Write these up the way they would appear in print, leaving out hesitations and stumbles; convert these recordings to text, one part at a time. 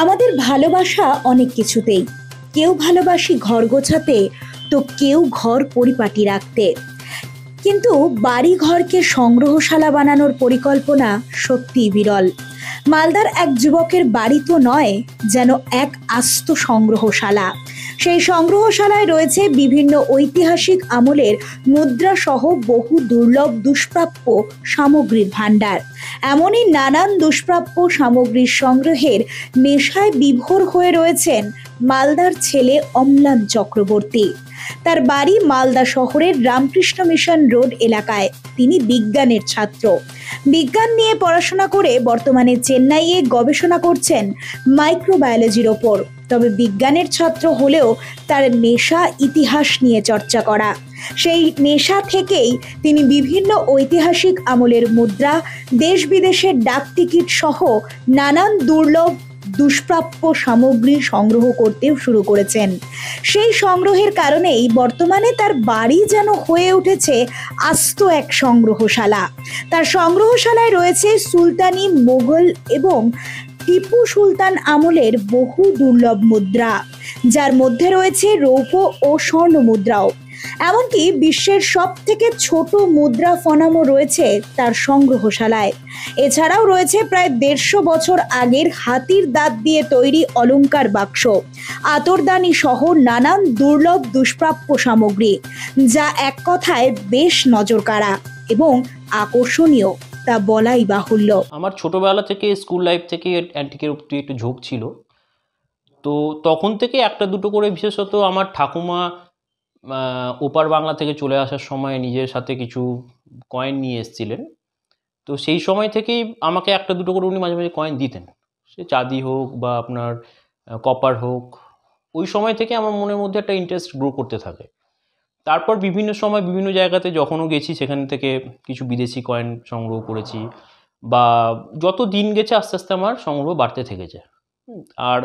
আমাদের ভালোবাসা অনেক কিছুতেই। কেউ ভালোবাসি ঘর গোছাতে, তো কেউ ঘর পরিপাটি রাখতে। কিন্তু বাড়ি ঘরকে সংগ্রহশালা বানানোর পরিকল্পনা সত্যিই বিরল। মালদার এক যুবকের বাড়ি তো নয়, যেন এক আস্ত সংগ্রহশালা। সেই সংগ্রহশালায় রয়েছে বিভিন্ন ঐতিহাসিক আমলের মুদ্রা সহ বহু দুর্লভ দুষ্প্রাপ্য সামগ্রীর ভাণ্ডার। এমনই নানান দুষ্প্রাপ্য সামগ্রীর সংগ্রহের নেশায় বিভোর হয়ে রয়েছেন মালদার ছেলে অম্লান চক্রবর্তী। তার বাড়ি মালদা শহরের রামকৃষ্ণ মিশন রোড এলাকায়। তিনি বিজ্ঞানের ছাত্র। বিজ্ঞান নিয়ে পড়াশোনা করে বর্তমানে চেন্নাইয়ে গবেষণা করছেন মাইক্রোবায়োলজির ওপর। তবে বিজ্ঞানের ছাত্র হলেও তার নেশা ইতিহাস নিয়ে চর্চা করা। সেই নেশা থেকেই তিনি বিভিন্ন ঐতিহাসিক আমলের মুদ্রা, দেশ বিদেশের ডাক টিকিট সহ নানান দুর্লভ দুষ্প্রাপ্য সামগ্রী সংগ্রহ করতে শুরু করেছেন। সেই সংগ্রহের কারণেই বর্তমানে তার বাড়ি যেন হয়ে উঠেছে আস্ত এক সংগ্রহশালা। তার সংগ্রহশালায় রয়েছে সুলতানি, মোগল এবং টিপু সুলতান আমলের বহু দুর্লভ মুদ্রা, যার মধ্যে রয়েছে রৌপ্য ও স্বর্ণ মুদ্রাও। এমনকি বিশ্বের সব থেকে ছোট মুদ্রা ফনামও রয়েছে তার সংগ্রহশালায়। এছাড়াও রয়েছে প্রায় 150 বছর আগের হাতির দাঁত দিয়ে তৈরি অলংকার বাক্স, আতরদানি সহ নানান দুর্লভ দুষ্প্রাপ্য সামগ্রী, যা এক কথায় বেশ নজরকাড়া এবং আকর্ষণীয়, তা বলাই বাহুল্য। আমার ছোটবেলা থেকে স্কুল লাইফ থেকে অ্যান্টিকের প্রতি একটু ঝোঁক ছিল। তো তখন থেকে একটা দুটো করে, বিশেষত আমার ঠাকুমা ওপার বাংলা থেকে চলে আসার সময় নিজের সাথে কিছু কয়েন নিয়ে এসেছিলেন। তো সেই সময় থেকেই আমাকে একটা দুটো করে উনি মাঝে মাঝে কয়েন দিতেন, সে চাঁদি হোক বা আপনার কপার হোক। ওই সময় থেকে আমার মনের মধ্যে একটা ইন্টারেস্ট গ্রো করতে থাকে। তারপর বিভিন্ন সময় বিভিন্ন জায়গাতে যখনও গেছি সেখান থেকে কিছু বিদেশি কয়েন সংগ্রহ করেছি, বা যত দিন গেছে আস্তে আস্তে আমার সংগ্রহ বাড়তে থেকেছে। আর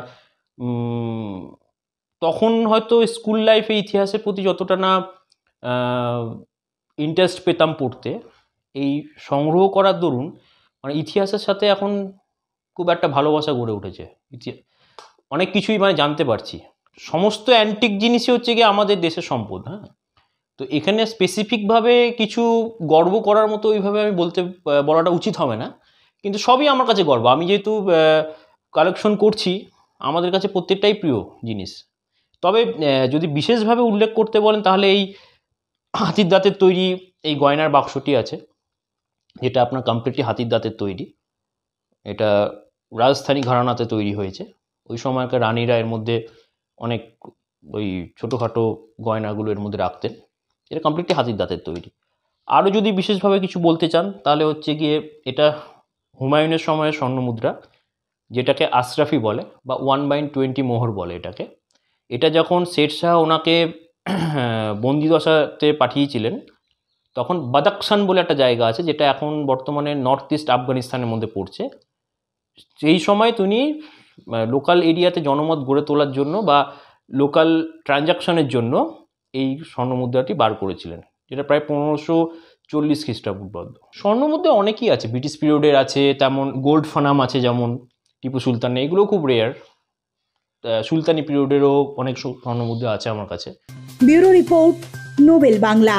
তখন হয়তো স্কুল লাইফে ইতিহাসের প্রতি যতটা না ইন্টারেস্ট পেতাম পড়তে, এই সংগ্রহ করার দরুন মানে ইতিহাসের সাথে এখন খুব একটা ভালোবাসা গড়ে উঠেছে। অনেক কিছুই মানে জানতে পারছি। সমস্ত অ্যান্টিক জিনিসই হচ্ছে গিয়ে আমাদের দেশের সম্পদ। হ্যাঁ, তো এখানে স্পেসিফিকভাবে কিছু গর্ব করার মতো ওইভাবে আমি বলাটা উচিত হবে না, কিন্তু সবই আমার কাছে গর্ব। আমি যেহেতু কালেকশন করছি, আমাদের কাছে প্রত্যেকটাই প্রিয় জিনিস। তবে যদি বিশেষভাবে উল্লেখ করতে বলেন তাহলে এই হাতির দাঁতের তৈরি এই গয়নার বাক্সটি আছে, যেটা আপনার কমপ্লিটলি হাতির দাঁতের তৈরি। এটা রাজস্থানী ঘরানাতে তৈরি হয়েছে। ওই সময়কার রানীরা এর মধ্যে অনেক ওই ছোটোখাটো গয়নাগুলো এর মধ্যে রাখতেন। এটা কমপ্লিটলি হাতির দাঁতের তৈরি। আরও যদি বিশেষভাবে কিছু বলতে চান তাহলে হচ্ছে গিয়ে এটা হুমায়ুনের সময়ের স্বর্ণমুদ্রা, যেটাকে আশরাফি বলে বা 1/20 মোহর বলে এটাকে। এটা যখন শেরশাহ ওনাকে বন্দিদশাতে পাঠিয়েছিলেন, তখন বাদাকশান বলে একটা জায়গা আছে, যেটা এখন বর্তমানে নর্থ ইস্ট আফগানিস্তানের মধ্যে পড়ছে। সেই সময় তিনি লোকাল এরিয়াতে জনমত গড়ে তোলার জন্য বা লোকাল ট্রানজাকশনের জন্য এই স্বর্ণমুদ্রাটি বার করেছিলেন, যেটা প্রায় 1540 খ্রিস্টাপূর্বাব্দ। স্বর্ণমুদ্রা অনেকই আছে, ব্রিটিশ পিরিয়ডের আছে, তেমন গোল্ড ফানাম আছে যেমন টিপু সুলতান, এগুলো খুব রেয়ার। সুলতানি পিরিয়ডেরও অনেক স্বর্ণমুদ্রা আছে আমার কাছে। Bureau report, Nobel Bangla.